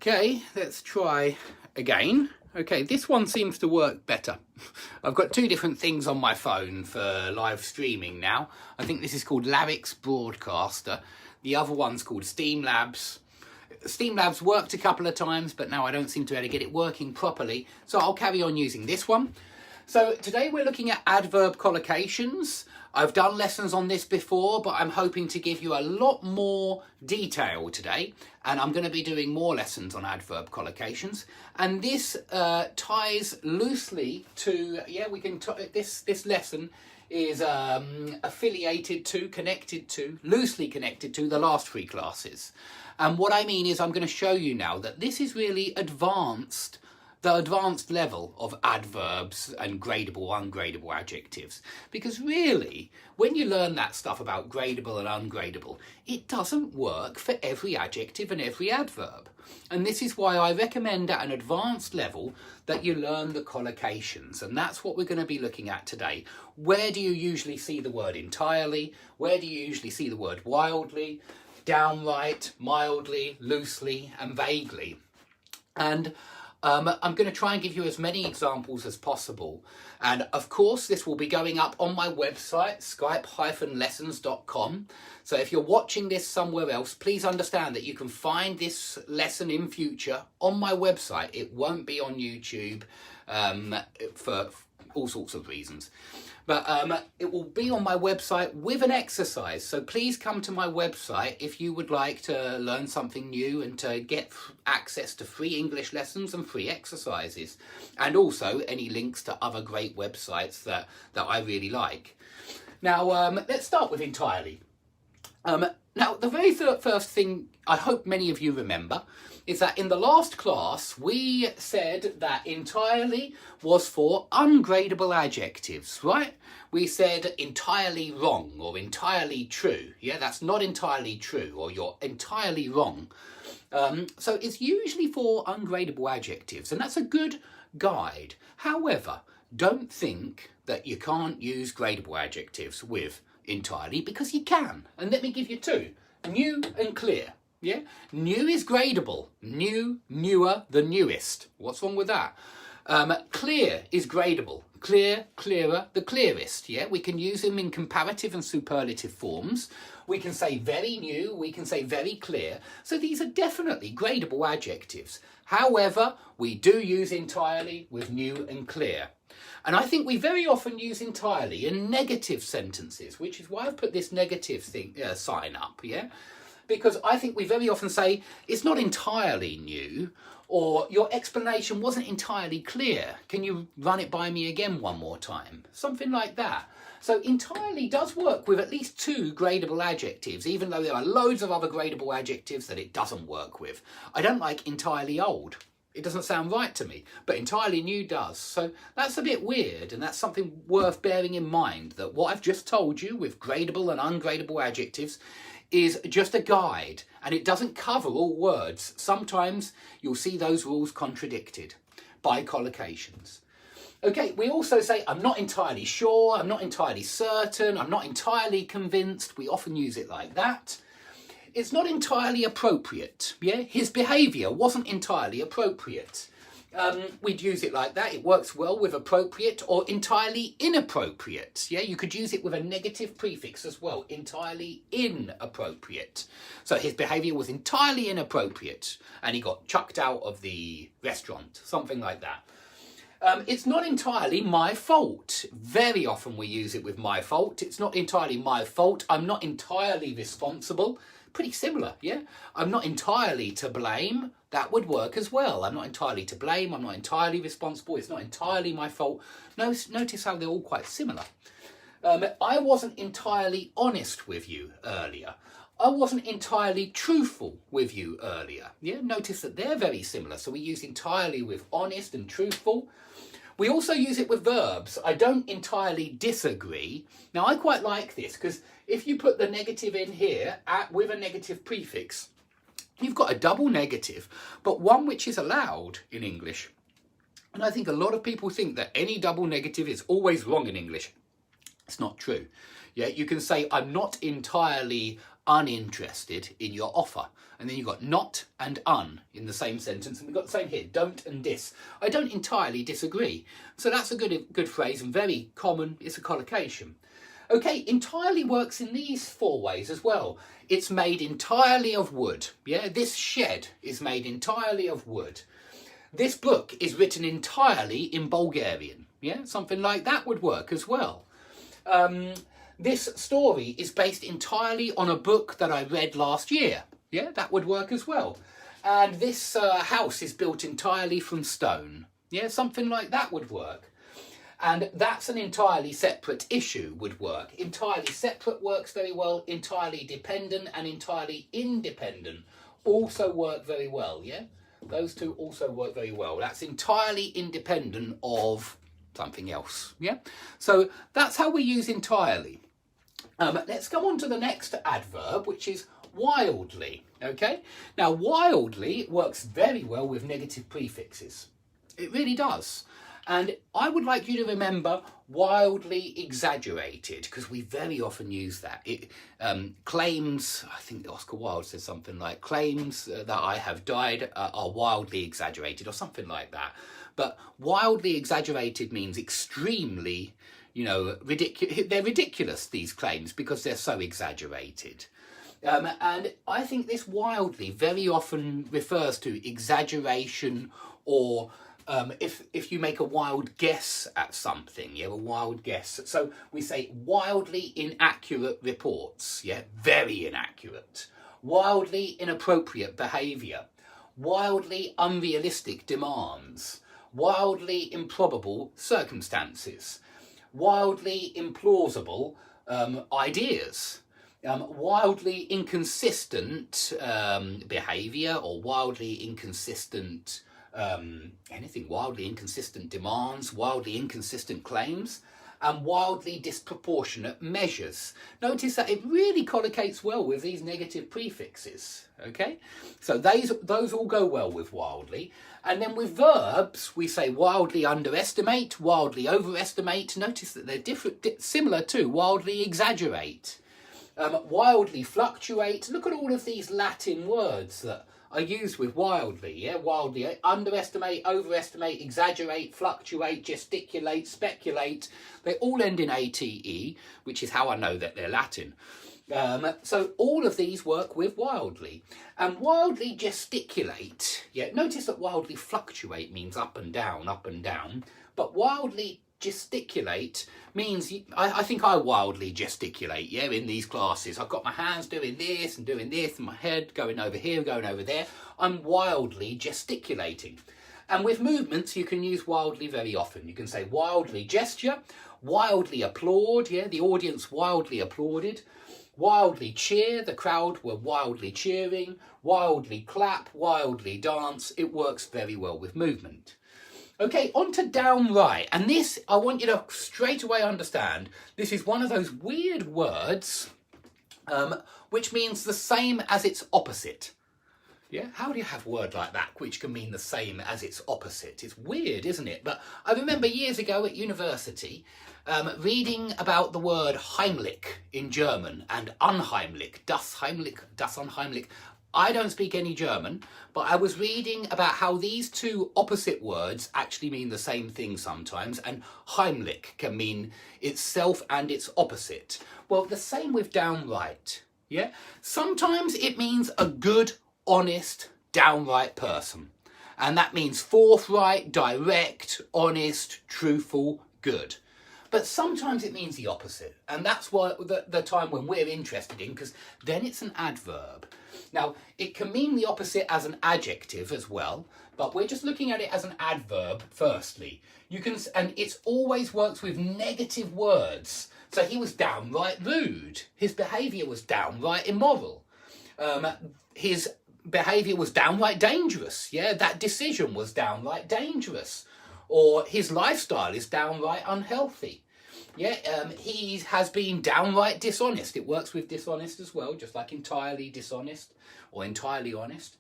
Okay, let's try again. Okay, this one seems to work better. I've got two different things on my phone for live streaming now. I think this is called Larix Broadcaster. The other one's called Streamlabs. Streamlabs worked a couple of times, but now I don't seem to be able to get it working properly. So I'll carry on using this one. So today we're looking at adverb collocations. I've done lessons on this before, but I'm hoping to give you a lot more detail today. And I'm going to be doing more lessons on adverb collocations. And this ties loosely to, this lesson is affiliated to, loosely connected to the last three classes. And what I mean is I'm going to show you now that this is really the advanced level of adverbs and gradable, ungradable adjectives. Because really, when you learn that stuff about gradable and ungradable, it doesn't work for every adjective and every adverb. And this is why I recommend at an advanced level that you learn the collocations. And that's what we're going to be looking at today. Where do you usually see the word entirely? Where do you usually see the word wildly, downright, mildly, loosely, and vaguely? And I'm going to try and give you as many examples as possible. And of course, this will be going up on my website, skype-lessons.com. So if you're watching this somewhere else, please understand that you can find this lesson in future on my website. It won't be on YouTube for all sorts of reasons. But it will be on my website with an exercise. So please come to my website if you would like to learn something new and to get access to free English lessons and free exercises. And also any links to other great websites that I really like. Now, let's start with entirely. Now, the very first thing I hope many of you remember is that in the last class, we said that entirely was for ungradable adjectives, right? We said entirely wrong or entirely true. Yeah, that's not entirely true, or you're entirely wrong. So it's usually for ungradable adjectives, and that's a good guide. However, don't think that you can't use gradable adjectives with entirely, because you can. And let me give you two: new and clear. Yeah, new is gradable. New, newer, the newest. What's wrong with that? Clear is gradable. Clear, clearer, the clearest. Yeah, we can use them in comparative and superlative forms. We can say very new, we can say very clear. So these are definitely gradable adjectives. However, we do use entirely with new and clear. And I think we very often use entirely in negative sentences, which is why I've put this negative sign up, yeah? Because I think we very often say, it's not entirely new, or your explanation wasn't entirely clear. Can you run it by me again one more time? Something like that. So entirely does work with at least two gradable adjectives, even though there are loads of other gradable adjectives that it doesn't work with. I don't like entirely old. It doesn't sound right to me, but entirely new does. So that's a bit weird, and that's something worth bearing in mind, that what I've just told you with gradable and ungradable adjectives is just a guide, and it doesn't cover all words. Sometimes you'll see those rules contradicted by collocations. Okay, we also say, I'm not entirely sure, I'm not entirely certain, I'm not entirely convinced. We often use it like that. It's not entirely appropriate. Yeah, his behaviour wasn't entirely appropriate. We'd use it like that. It works well with appropriate or entirely inappropriate. Yeah, you could use it with a negative prefix as well. Entirely inappropriate. So his behaviour was entirely inappropriate and he got chucked out of the restaurant. Something like that. It's not entirely my fault. Very often we use it with my fault. It's not entirely my fault. I'm not entirely responsible. Pretty similar, yeah? I'm not entirely to blame. That would work as well. I'm not entirely to blame. I'm not entirely responsible. It's not entirely my fault. Notice how they're all quite similar. I wasn't entirely honest with you earlier. I wasn't entirely truthful with you earlier. Yeah, notice that they're very similar. So we use entirely with honest and truthful. We also use it with verbs. I don't entirely disagree. Now, I quite like this because if you put the negative in here with a negative prefix, you've got a double negative, but one which is allowed in English. And I think a lot of people think that any double negative is always wrong in English. It's not true. Yeah, you can say, I'm not entirely uninterested in your offer. And then you've got not and un in the same sentence. And we've got the same here, don't and dis. I don't entirely disagree. So that's a good phrase and very common. It's a collocation. Okay, entirely works in these 4 ways as well. It's made entirely of wood. Yeah, this shed is made entirely of wood. This book is written entirely in Bulgarian. Yeah, something like that would work as well. This story is based entirely on a book that I read last year. Yeah, that would work as well. And this house is built entirely from stone. Yeah, something like that would work. And that's an entirely separate issue would work. Entirely separate works very well. Entirely dependent and entirely independent also work very well. Yeah, those 2 also work very well. That's entirely independent of something else. Yeah, so that's how we use entirely. Let's go on to the next adverb, which is wildly. Okay, now wildly works very well with negative prefixes. It really does. And I would like you to remember wildly exaggerated, because we very often use that. It claims, I think Oscar Wilde says something like, claims that I have died are wildly exaggerated, or something like that. But wildly exaggerated means extremely, you know, they're ridiculous, these claims, because they're so exaggerated. And I think this wildly very often refers to exaggeration, or if you make a wild guess at something, yeah, a wild guess. So we say wildly inaccurate reports, yeah, very inaccurate. Wildly inappropriate behaviour. Wildly unrealistic demands. Wildly improbable circumstances. Wildly implausible ideas. Wildly inconsistent behaviour, or wildly inconsistent anything, wildly inconsistent demands, wildly inconsistent claims, and wildly disproportionate measures. Notice that it really collocates well with these negative prefixes. Okay, so those all go well with wildly. And then with verbs, we say wildly underestimate, wildly overestimate. Notice that they're similar to wildly exaggerate. Wildly fluctuate. Look at all of these Latin words that are used with wildly. Yeah, wildly underestimate, overestimate, exaggerate, fluctuate, gesticulate, speculate. They all end in ate, which is how I know that they're Latin. So all of these work with wildly. And wildly gesticulate. Yeah, notice that wildly fluctuate means up and down, but wildly gesticulate means, I think I wildly gesticulate, yeah, in these classes. I've got my hands doing this, and my head going over here, going over there. I'm wildly gesticulating. And with movements, you can use wildly very often. You can say wildly gesture, wildly applaud, yeah, the audience wildly applauded. Wildly cheer, the crowd were wildly cheering. Wildly clap, wildly dance. It works very well with movement. Okay, on to downright. And this, I want you to straight away understand, this is one of those weird words which means the same as its opposite. Yeah, how do you have a word like that which can mean the same as its opposite? It's weird, isn't it? But I remember years ago at university reading about the word Heimlich in German and unheimlich, das Heimlich, das unheimlich. I don't speak any German, but I was reading about how these 2 opposite words actually mean the same thing sometimes, and Heimlich can mean itself and its opposite. Well, the same with downright, yeah? Sometimes it means a good, honest, downright person. And that means forthright, direct, honest, truthful, good. But sometimes it means the opposite. And that's why the time when we're interested in, because then it's an adverb. Now, it can mean the opposite as an adjective as well, but we're just looking at it as an adverb firstly. And it always works with negative words. So he was downright rude. His behaviour was downright immoral. His behaviour was downright dangerous. Yeah, that decision was downright dangerous. Or his lifestyle is downright unhealthy. Yeah, he has been downright dishonest. It works with dishonest as well, just like entirely dishonest or entirely honest.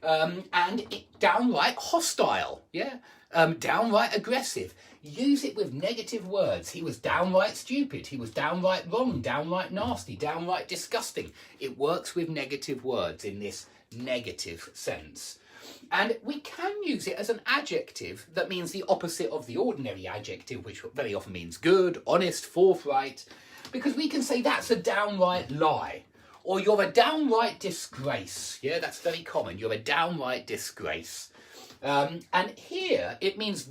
Downright hostile. Yeah, downright aggressive. Use it with negative words. He was downright stupid. He was downright wrong, downright nasty, downright disgusting. It works with negative words in this negative sense. And we can use it as an adjective that means the opposite of the ordinary adjective, which very often means good, honest, forthright, because we can say that's a downright lie, or you're a downright disgrace. Yeah, that's very common. You're a downright disgrace. And here it means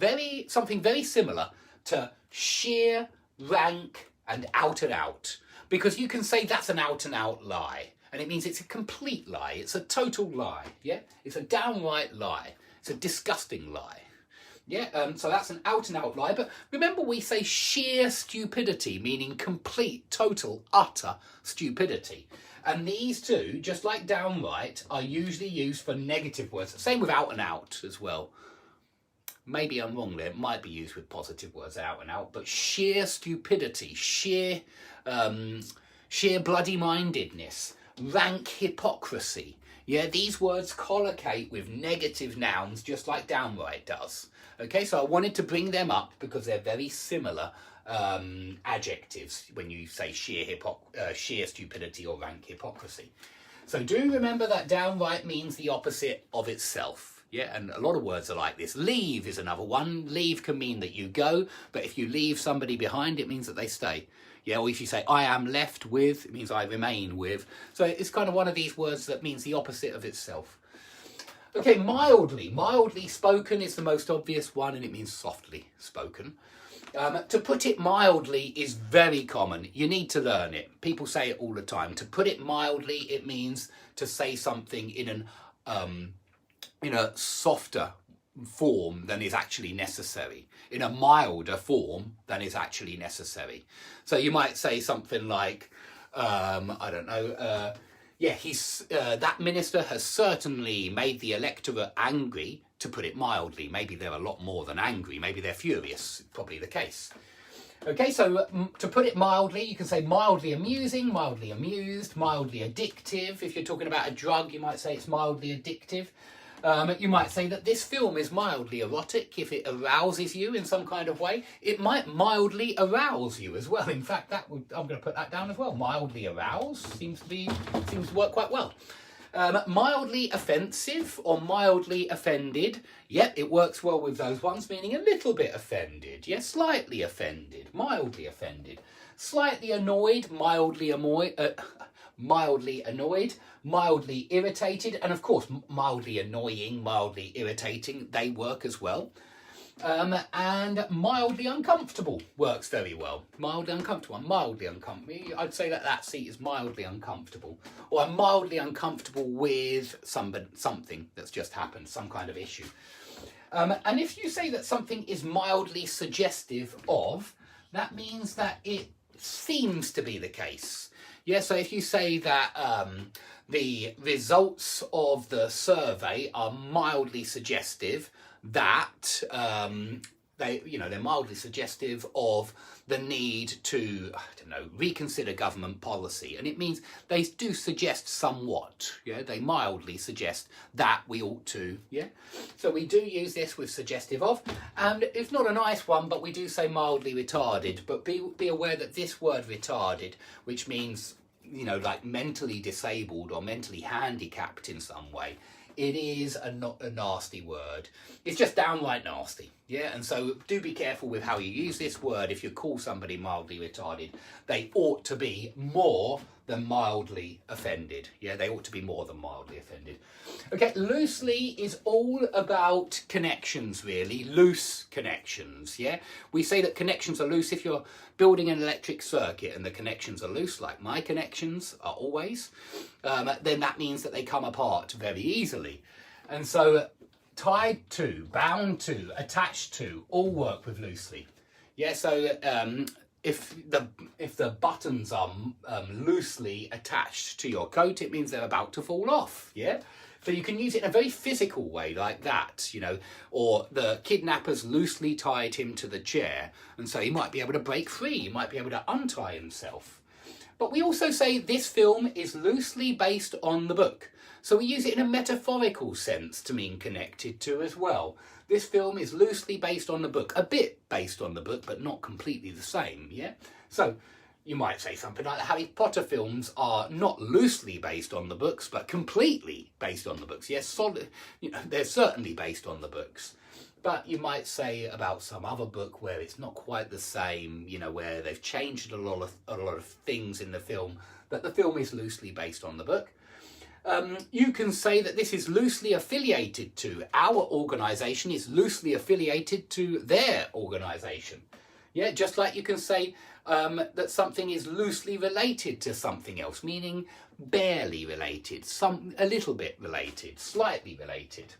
something very similar to sheer, rank, and out, because you can say that's an out-and-out lie. And it means it's a complete lie. It's a total lie. Yeah, it's a downright lie. It's a disgusting lie. Yeah, so that's an out-and-out lie. But remember, we say sheer stupidity, meaning complete, total, utter stupidity. And these two, just like downright, are usually used for negative words. Same with out and out as well. Maybe I'm wrong there. It might be used with positive words, out and out. But sheer stupidity, sheer bloody-mindedness, rank hypocrisy. Yeah, these words collocate with negative nouns just like downright does. Okay, so I wanted to bring them up because they're very similar adjectives when you say sheer stupidity or rank hypocrisy. So do remember that downright means the opposite of itself. Yeah, and a lot of words are like this. Leave is another one. Leave can mean that you go, but if you leave somebody behind, it means that they stay. Yeah, or if you say, I am left with, it means I remain with. So it's kind of one of these words that means the opposite of itself. Okay, mildly. Mildly spoken is the most obvious one, and it means softly spoken. To put it mildly is very common. You need to learn it. People say it all the time. To put it mildly, it means to say something in a softer form than is actually necessary, in a milder form than is actually necessary. So you might say something like, I don't know, that minister has certainly made the electorate angry, to put it mildly. Maybe they're a lot more than angry, maybe they're furious, probably the case. Okay, so to put it mildly, you can say mildly amusing, mildly amused, mildly addictive. If you're talking about a drug, you might say it's mildly addictive. You might say that this film is mildly erotic if it arouses you in some kind of way. It might mildly arouse you as well. In fact, I'm going to put that down as well. Mildly arouse seems to work quite well. Mildly offensive or mildly offended. Yep, it works well with those ones, meaning a little bit offended. Yeah, slightly offended, mildly offended. Slightly annoyed, mildly annoyed, mildly irritated, and of course mildly annoying, mildly irritating, they work as well. And mildly uncomfortable works very well. Mildly uncomfortable, mildly uncomfortable. I'd say that seat is mildly uncomfortable. Or I'm mildly uncomfortable with something that's just happened, some kind of issue. And if you say that something is mildly suggestive of, that means that it seems to be the case. Yeah, so if you say that the results of the survey are mildly suggestive that they're mildly suggestive of the need to, reconsider government policy. And it means they do suggest somewhat. Yeah, they mildly suggest that we ought to. Yeah, so we do use this with suggestive of, and it's not a nice one, but we do say mildly retarded. But be aware that this word retarded, which means like mentally disabled or mentally handicapped in some way, it is a nasty word. It's just downright nasty. Yeah, and so do be careful with how you use this word. If you call somebody mildly retarded, they ought to be more than mildly offended. Yeah, they ought to be more than mildly offended. Okay, loosely is all about connections, really. Loose connections, yeah? We say that connections are loose if you're building an electric circuit and the connections are loose, like my connections are always, then that means that they come apart very easily. And so tied to, bound to, attached to, all work with loosely. Yeah, so if the buttons are loosely attached to your coat, it means they're about to fall off. Yeah. So you can use it in a very physical way like that, you know, or the kidnappers loosely tied him to the chair, and so he might be able to break free, he might be able to untie himself. But we also say this film is loosely based on the book. So we use it in a metaphorical sense to mean connected to as well. This film is loosely based on the book, a bit based on the book, but not completely the same, yeah? So you might say something like the Harry Potter films are not loosely based on the books, but completely based on the books. Yes, solid, you know, they're certainly based on the books. But you might say about some other book where it's not quite the same, you know, where they've changed a lot of things in the film, that the film is loosely based on the book. You can say that this is loosely affiliated to, our organisation is loosely affiliated to their organisation. Yeah, just like you can say that something is loosely related to something else, meaning barely related, a little bit related, slightly related.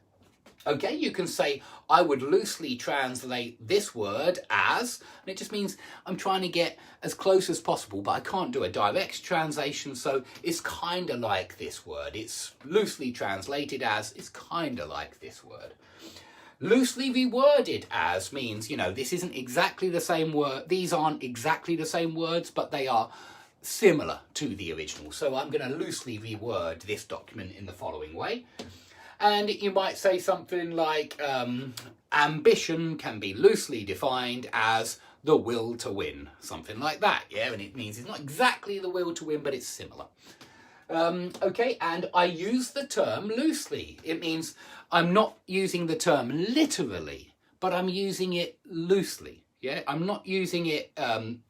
Okay, you can say, I would loosely translate this word as, and it just means I'm trying to get as close as possible, but I can't do a direct translation, so it's kind of like this word. It's loosely translated as, it's kind of like this word. Loosely reworded as means, you know, this isn't exactly the same word, these aren't exactly the same words, but they are similar to the original. So I'm going to loosely reword this document in the following way. And you might say something like, ambition can be loosely defined as the will to win. Something like that, yeah? And it means it's not exactly the will to win, but it's similar. Okay, and I use the term loosely. It means I'm not using the term literally, but I'm using it loosely. Yeah, I'm not using it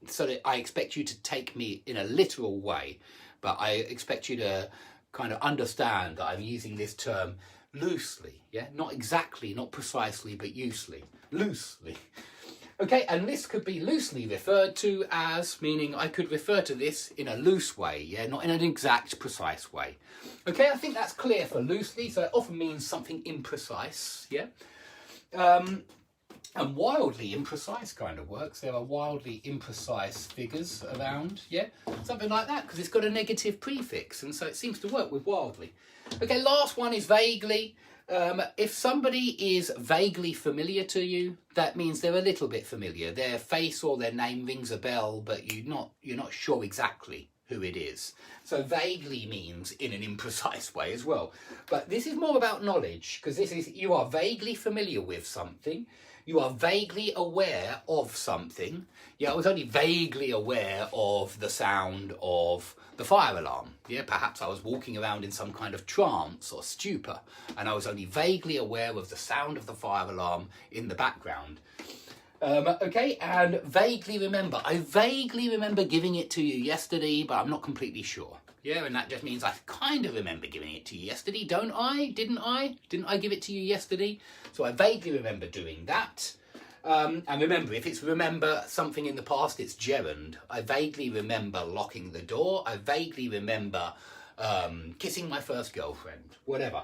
so that I expect you to take me in a literal way, but I expect you to kind of understand that I'm using this term loosely, yeah? Not exactly, not precisely, but loosely. Okay, and this could be loosely referred to as, meaning I could refer to this in a loose way, yeah? Not in an exact, precise way. Okay, I think that's clear for loosely, so it often means something imprecise, yeah? And wildly imprecise kind of works. There are wildly imprecise figures around, yeah? Something like that, because it's got a negative prefix, and so it seems to work with wildly. Okay, last one is vaguely. If somebody is vaguely familiar to you, that means they're a little bit familiar. Their face or their name rings a bell, but you're not sure exactly who it is. So vaguely means in an imprecise way as well. But this is more about knowledge, because this is, you are vaguely familiar with something. You are vaguely aware of something. Yeah, I was only vaguely aware of the sound of the fire alarm. Yeah, perhaps I was walking around in some kind of trance or stupor, and I was only vaguely aware of the sound of the fire alarm in the background. Okay, and vaguely remember. I vaguely remember giving it to you yesterday, but I'm not completely sure. Yeah, and that just means I kind of remember giving it to you yesterday, don't I? Didn't I? Didn't I give it to you yesterday? So I vaguely remember doing that. And remember, if it's remember something in the past, it's gerund. I vaguely remember locking the door. I vaguely remember kissing my first girlfriend, whatever.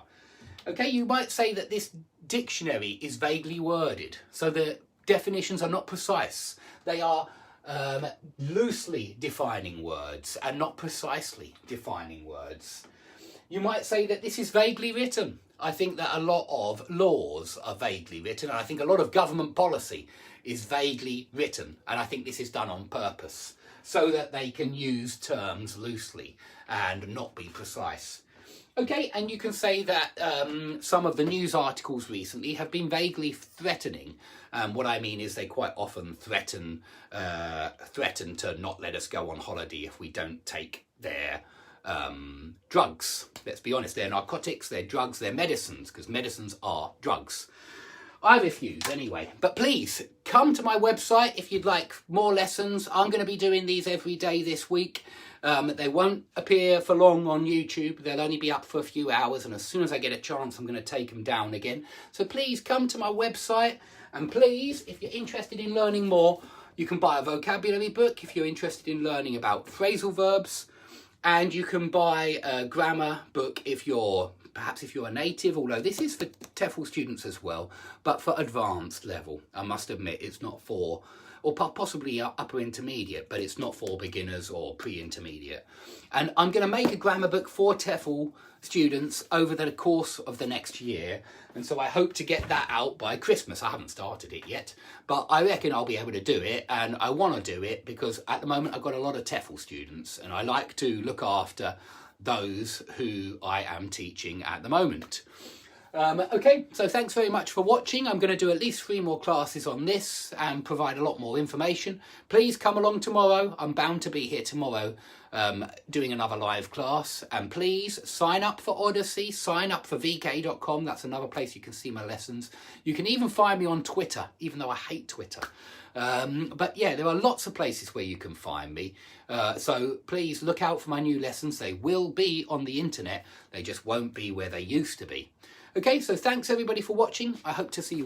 Okay, you might say that this dictionary is vaguely worded. So the definitions are not precise. They are loosely defining words and not precisely defining words. You might say that this is vaguely written. I think that a lot of laws are vaguely written, and I think a lot of government policy is vaguely written, and I think this is done on purpose so that they can use terms loosely and not be precise. Okay, and you can say that some of the news articles recently have been vaguely threatening. What I mean is they quite often threaten to not let us go on holiday if we don't take their drugs. Let's be honest, they're narcotics, they're drugs, they're medicines, because medicines are drugs. I refuse anyway. But please, come to my website if you'd like more lessons. I'm going to be doing these every day this week. They won't appear for long on YouTube. They'll only be up for a few hours, and as soon as I get a chance, I'm going to take them down again. So please come to my website, and please, if you're interested in learning more, you can buy a vocabulary book if you're interested in learning about phrasal verbs, and you can buy a grammar book if you're a native, although this is for TEFL students as well, but for advanced level. I must admit, it's not for or possibly upper intermediate, but it's not for beginners or pre-intermediate. And I'm going to make a grammar book for TEFL students over the course of the next year, and so I hope to get that out by Christmas. I haven't started it yet, but I reckon I'll be able to do it, and I want to do it because at the moment I've got a lot of TEFL students, and I like to look after those who I am teaching at the moment. Okay, so thanks very much for watching. I'm going to do at least 3 more classes on this and provide a lot more information. Please come along tomorrow. I'm bound to be here tomorrow doing another live class. And please sign up for Odyssey, sign up for vk.com. That's another place you can see my lessons. You can even find me on Twitter, even though I hate Twitter. But yeah, there are lots of places where you can find me. So please look out for my new lessons. They will be on the internet. They just won't be where they used to be. Okay, so thanks everybody for watching. I hope to see you